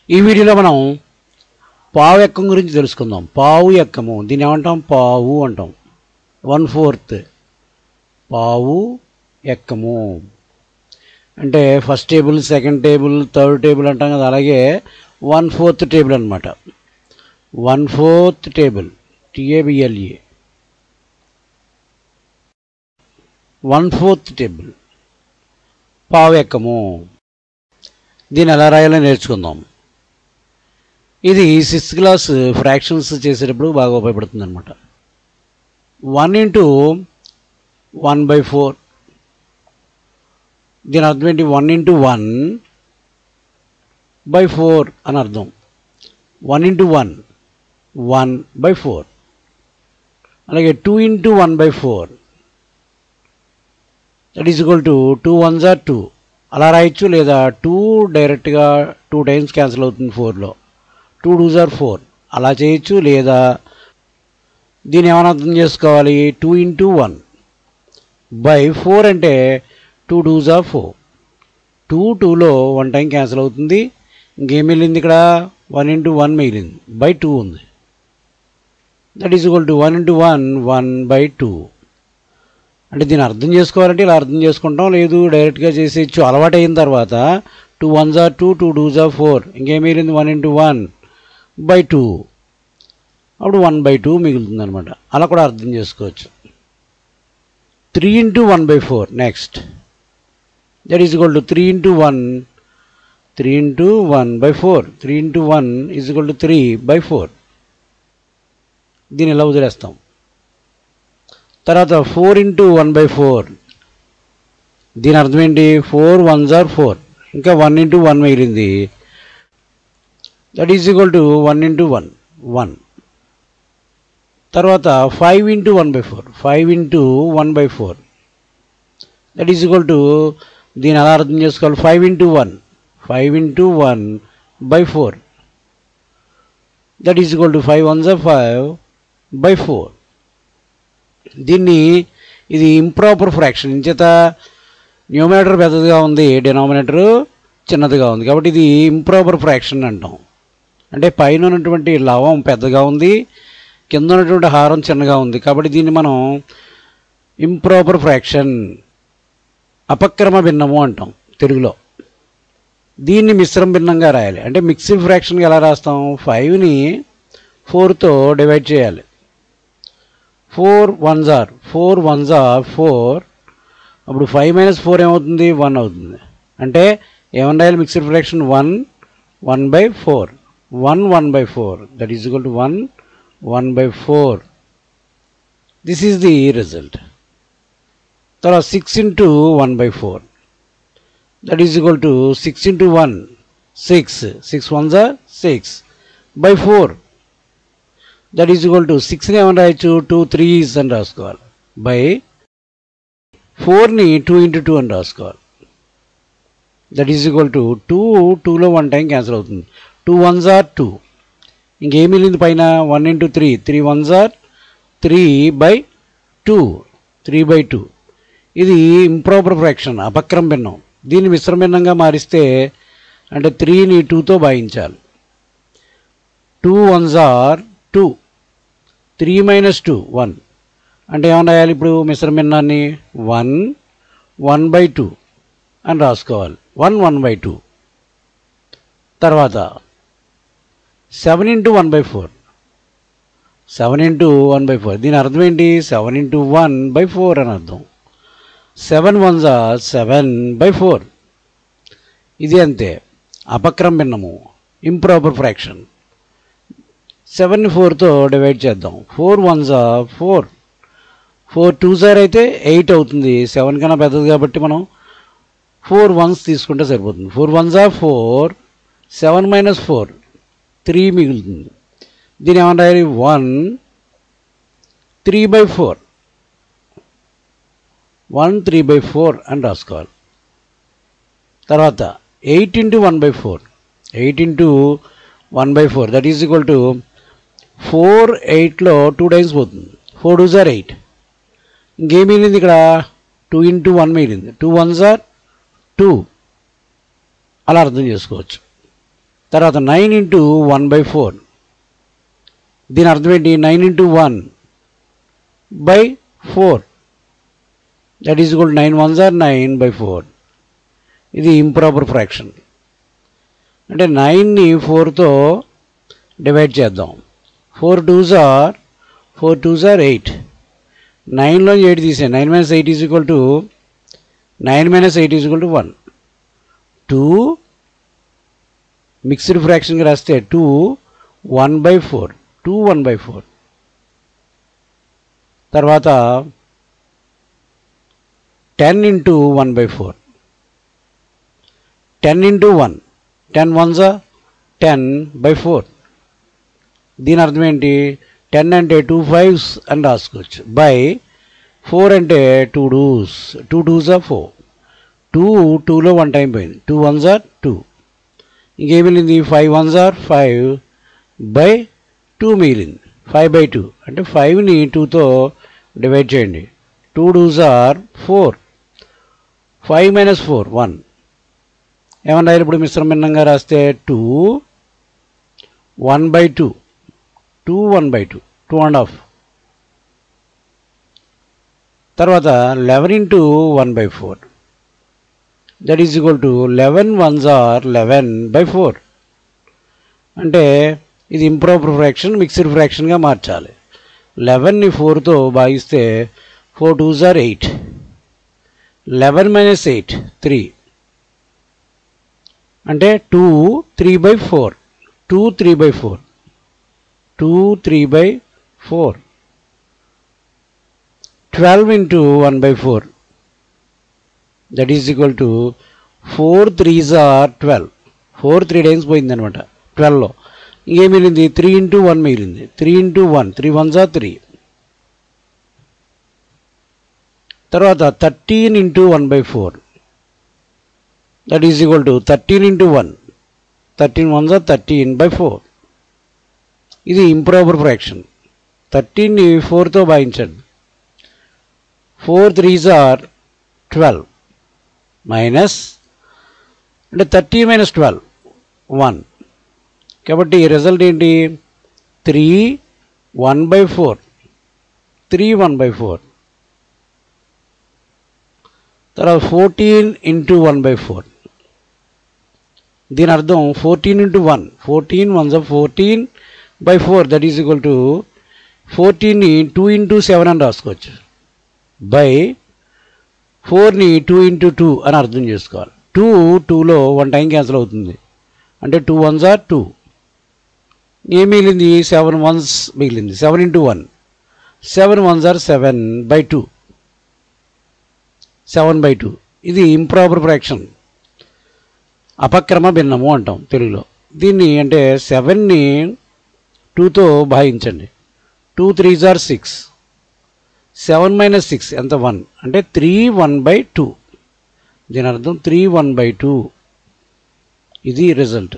ఈ వీడియోలో మనం పావు ఎక్కం గురించి తెలుసుకుందాం. పావు ఎక్కము దీన్ని ఏమంటాం? పావు అంటాం. 1/4 పావు ఎక్కము అంటే first table, second table, third table అంటాం కదా, అలాగే 1/4 టేబుల్ అనమాట. 1/4 టేబుల్ TABLE 1/4 టేబుల్ పావు ఎక్కము. దీన్ని ఎలా రాయాలో నేర్చుకుందాం. ఇది 6th క్లాస్ ఫ్రాక్షన్స్ చేసేటప్పుడు బాగా ఉపయోగపడుతుంది అనమాట. 1 × 1/4 దీని అర్థం ఏంటి? 1 × 1/4 అని అర్థం. 1 × 1 1/4. అలాగే 2 × 1/4 that is equal to 2 1s are 2 అలా రాయొచ్చు. లేదా 2 డైరెక్ట్గా 2 టైమ్స్ క్యాన్సిల్ అవుతుంది 4లో. 2 2s are 4 అలా చేయొచ్చు. లేదా దీన్ని ఏమైనా అర్థం చేసుకోవాలి? 2 × 1/4 అంటే 2 2s are 4. 2 2లో 1 టైం క్యాన్సిల్ అవుతుంది. ఇంకేం మిగిలింది ఇక్కడ? 1 × 1 మిగిలింది. 2 ఉంది. That is equal to 1 × 1 1/2. అంటే దీన్ని అర్థం చేసుకోవాలంటే ఇలా అర్థం చేసుకుంటాం, లేదు డైరెక్ట్గా చేసేయచ్చు. అలవాటు అయిన తర్వాత 2 1s are 2 2 2s are 4 ఇంకేం మిగిలింది? 1 × 1/2 అప్పుడు 1/2 మిగులుతుంది అనమాట. అలా కూడా అర్థం చేసుకోవచ్చు. 3 × 1/4 next that is equal to 3 × 1 1/4. 3 × 1 is equal to 3/4. దీన్ని ఇలా వదిలేస్తాం. తర్వాత 4 × 1/4 దీని అర్థం ఏంటి? 4 1s are 4 ఇంకా 1 × 1 మిగిలింది. That is equal to 1 × 1 1. తర్వాత 5 × 1/4 5 × 1/4 దట్ ఈజ్ ఈక్వల్ టు దీన్ని ఎలా అర్థం చేసుకోవాలి? 5 × 1 1/4 that is equal to 5 1s are 5/4. దీన్ని ఇది ఇంప్రాపర్ ఫ్రాక్షన్. ఇంచేత న్యూమరేటర్ పెద్దదిగా ఉంది, డినామినేటర్ చిన్నదిగా ఉంది, కాబట్టి ఇది ఇంప్రాపర్ ఫ్రాక్షన్ అంటాం. అంటే పైన ఉన్నటువంటి లవం పెద్దగా ఉంది, కింద ఉన్నటువంటి హారం చిన్నగా ఉంది, కాబట్టి దీన్ని మనం ఇంప్రాపర్ ఫ్రాక్షన్, అపక్రమ భిన్నము అంటాం తెలుగులో. దీన్ని మిశ్రమ భిన్నంగా రాయాలి. అంటే మిక్స్డ్ ఫ్రాక్షన్కి ఎలా రాస్తాం? 5ని 4తో డివైడ్ చేయాలి. 4 1s are 4. అప్పుడు 5 - 4 ఏమవుతుంది? 1 అవుతుంది. అంటే ఏమని రాయాలి? Mixed fraction 1 1/4 1 1/4 that is equal to 1 1/4. This is the result. తర్వాత 6 × 1/4 that is equal to 6 × 1 6 6 1s are 6/4 that is equal to 6ని ఏమని రాయొచ్చు? 2 3s అని రాసుకోవాలి. 4ని 2 × 2 అని రాసుకోవాలి. దట్ ఈజ్ ఈక్వల్ టు 2 2లో 1 టైం క్యాన్సిల్ అవుతుంది. 2 1s are 2 ఇంకేం మిగిలింది పైన? 1 × 3 3 1s are 3/2 3/2. ఇది ఇంప్రాపర్ ఫ్రాక్షన్, అపక్రమ భిన్నం. దీన్ని మిశ్రమ భిన్నంగా మారిస్తే అంటే 3ని 2తో భాగించాలి. 2 1s are 2 3 - 2 1 అంటే ఏమన్నా రాయాలి? ఇప్పుడు మిశ్రమ భిన్నాన్ని 1 1/2 అని రాసుకోవాలి. 1 1/2. తర్వాత 7 × 1/4 7 × 1/4 దీని అర్థం ఏంటి? 7 × 1/4 అని అర్థం. 7 1s are 7/4. ఇది అంతే, అపక్రమ భిన్నము, ఇంప్రాపర్ ఫ్రాక్షన్. 7ని 4తో డివైడ్ చేద్దాం. 4 1s are 4 4 2s are అయితే 8 అవుతుంది. 7 కన్నా పెద్దది కాబట్టి మనం 4 1s తీసుకుంటే సరిపోతుంది. 4 1s are 4 7 - 4 3 మిగులుతుంది. దీని ఏమన్నా రాయాలి? 1 3/4 1 3/4 అని రాసుకోవాలి. తర్వాత 8 × 1/4 8 × 1/4 that is equal to 4 8లో 2 times పోతుంది. 4 2s are 8 ఇంకేం మిగిలింది ఇక్కడ? 2 × 1 మిగిలింది. 2 1s are 2 అలా అర్థం చేసుకోవచ్చు. తర్వాత 9 ఇంటూ 1/4. దీని అర్థం ఏంటి? 9 into 1/4. That is equal 9 1s are 9/4. ఇది ఇంప్రాపర్ ఫ్రాక్షన్. అంటే 9ని 4తో డివైడ్ చేద్దాం. 4 2s are 8. 9లో 8 తీసే 9 - 8 is equal to 9 - 8 is equal to 1. 2 mixed ఫ్రాక్షన్కి రాస్తే 2 1/4. 2 1/4. తర్వాత 10 ఇంటూ 1/4. 10 ఇంటూ 1. 10 1s are 10/4. దీని అర్థం ఏంటి? 10 అంటే 2 5s అని రాసుకోవచ్చు. బై 4 అంటే 2 2s. 2 2s are 4. 2 2లో 1 టైం పోయింది. 2 1s are 2. ఇంకేం మిగిలింది? 5 1s are 5/2 మిగిలింది. 5/2 అంటే 5ని 2తో డివైడ్ చేయండి. 2 2s are 4. 5 - 4 1. ఏమన్నా ఇప్పుడు మిశ్రమంగా రాస్తే 2 1/2. 2 1/2. 2.5. తర్వాత 11 into 1/4. That is equal to 11 1s are 11/4. అంటే ఇది ఇంప్రాపర్ ఫ్రాక్షన్ మిక్స్డ్ ఫ్రాక్షన్గా మార్చాలి. 11ని 4తో భాగిస్తే 4 2s are 8. 11 - 8 3. అంటే 2 3/4. 2 3/4. 2 3/4. 12 into 1/4. That is equal to 4 3s are 12. 4 3 times పోయింది అనమాట 12లో. ఇంకేం మిగిలింది? 3 ఇంటూ 1 మిగిలింది. 3 ఇంటూ 1. 3 1s are 3. తర్వాత 13 into 1/4. That is equal to 13 into 1. 13 1s are 13/4. ఇది ఇంప్రాపర్ ఫ్రాక్షన్. 13ని 4తో భాగించండి. 4 3s are 12 మైనస్ అంటే 13 - 12 1. కాబట్టి రిజల్ట్ ఏంటి? 3 1/4. 3 1/4. తర్వాత 14 ఇంటూ 1/4. దీని అర్థం 14 into 1. 14 1s are 14/4. That is equal to 14ని 2 ఇంటూ 7 అని రాసుకోవచ్చు. బై 4ని 2 ఇంటూ 2 అని అర్థం చేసుకోవాలి. 2 2లో 1 టైం క్యాన్సిల్ అవుతుంది. అంటే 2 1s are 2. ఏం మిగిలింది? 7 1s మిగిలింది. 7 ఇంటూ 1. 7 1s are 7/2. 7/2. ఇది ఇంప్రాపర్ ఫ్రాక్షన్. అపక్రమ భిన్నము అంటాం తెలుగులో దీన్ని. అంటే 7ని 2తో భాగించండి. 2 3s are 6. 7 - 6 ఎంత? 1. అంటే 3 1/2. దీని అర్థం 3 1/2. ఇది రిజల్ట్.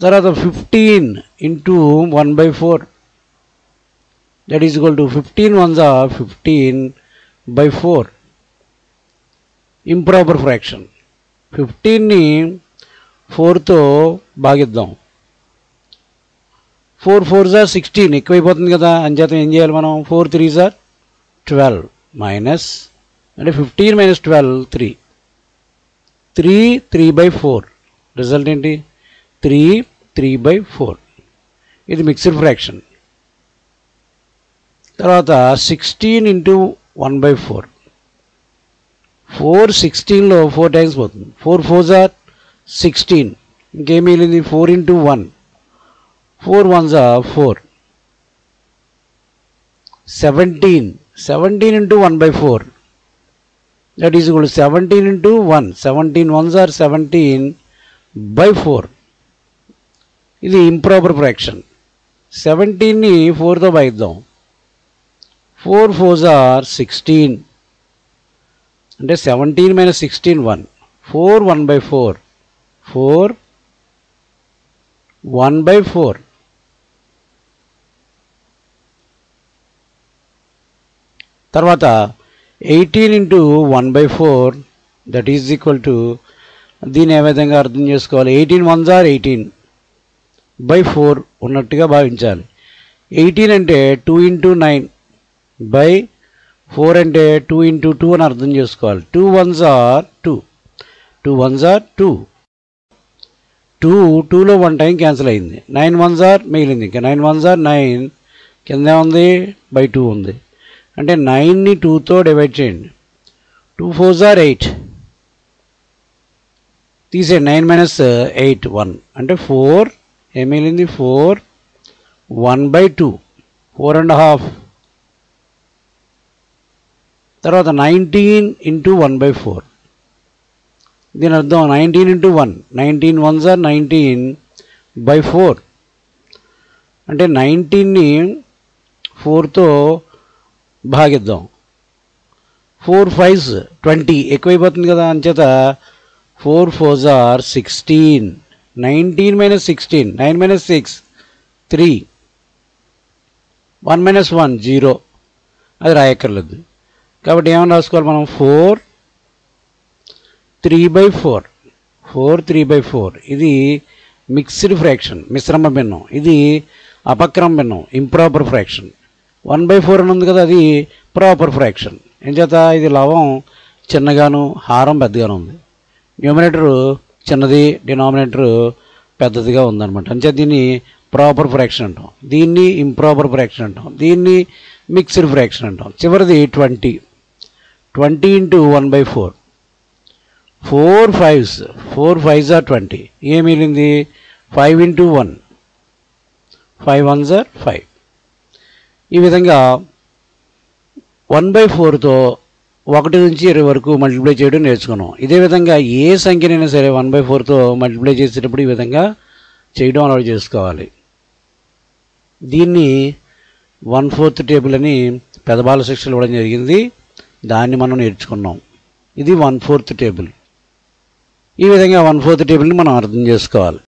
తర్వాత 15 into 1/4. That is equal to 15 1s are 15/4. Improper fraction. 15ని 4తో భాగిద్దాం. 4 4s are 16. ఎక్కువైపోతుంది కదా. అంచేత ఏం చేయాలి మనం? 4 3s are 12 మైనస్ అంటే 15 - 12 3. 3 3/4. రిజల్ట్ ఏంటి? 3 3/4. ఇది మిక్స్డ్ ఫ్రాక్షన్. తర్వాత 16 ఇంటూ 1/4. 4 16లో 4 టైమ్స్ పోతుంది. 4 4s are 16. ఇంకేం మిగిలింది? 4 into 1. 4 1s are 4. 17 17 into 1/4. That is equal to 17 into 1. 17 1s are 17/4. ఇది ఇంప్రాపర్ ఫ్రాక్షన్. 17ని 4తో భాగిద్దాం. 4 4s are 16. అంటే 17 - 16 1. 4 1/4. 4 1/4. తర్వాత 18 into 1/4. That is equal to దీన్ని ఏ విధంగా అర్థం చేసుకోవాలి? 18 1s are 18/4 ఉన్నట్టుగా భావించాలి. 18 అంటే 2 × 9/4 అంటే 2 × 2 అని అర్థం చేసుకోవాలి. 2 1s are 2, 2 1s are 2, 2లో 1 టైం క్యాన్సిల్ అయింది. 9 1s are మిగిలింది. ఇంకా 9 1s are 9, కింద ఉంది /2 ఉంది. అంటే 9ని 2తో డివైడ్ చేయండి. 2 4s are 8, తీసేయండి. 9 - 8 1 అంటే 4, ఏం మిగిలింది 4, 1/2, 4.5. తర్వాత 19 × 1/4. దీని అర్థం 19 × 1, 19 1s are 19/4 అంటే 19ని 4తో భాగిద్దాం. 4 5s 20 ఎక్కువైపోతుంది కదా, అంచేత 4 4s are 16. 19 - 16, 9 - 6 3, 1 - 1 0. అది రాయక్కర్లేదు. కాబట్టి ఏమని రాసుకోవాలి మనం? 4 3/4, 4 3/4. ఇది మిక్స్డ్ ఫ్రాక్షన్, మిశ్రమ భిన్నం. ఇది అపక్రమ భిన్నం, ఇంప్రాపర్ ఫ్రాక్షన్. 1/4 అని ఉంది కదా, అది ప్రాపర్ ఫ్రాక్షన్. ఏం చేత ఇది లవం చిన్నగాను హారం పెద్దగాను ఉంది. న్యూమరేటరు చిన్నది, డినామినేటరు పెద్దదిగా ఉందన్నమాట. అంచేత దీన్ని ప్రాపర్ ఫ్రాక్షన్ అంటాం, దీన్ని ఇంప్రాపర్ ఫ్రాక్షన్ అంటాం, దీన్ని మిక్స్డ్ ఫ్రాక్షన్ అంటాం. చివరిది 20, 20 × 1/4. 4 5s, 4 5s are 20. ఏం మిగిలింది? 5 × 1, 5 1s are 5. ఈ విధంగా 1/4తో 1 నుంచి 20 వరకు మల్టిప్లై చేయడం నేర్చుకున్నాం. ఇదే విధంగా ఏ సంఖ్యనైనా సరే 1/4తో మల్టిప్లై చేసేటప్పుడు ఈ విధంగా చేయడం అలవాటు చేసుకోవాలి. దీన్ని 1/4 టేబుల్ అని పెదబాల శిక్షలు ఇవ్వడం జరిగింది, దాన్ని మనం నేర్చుకున్నాం. ఇది 1/4 టేబుల్. ఈ విధంగా 1/4 టేబుల్ని మనం అర్థం చేసుకోవాలి.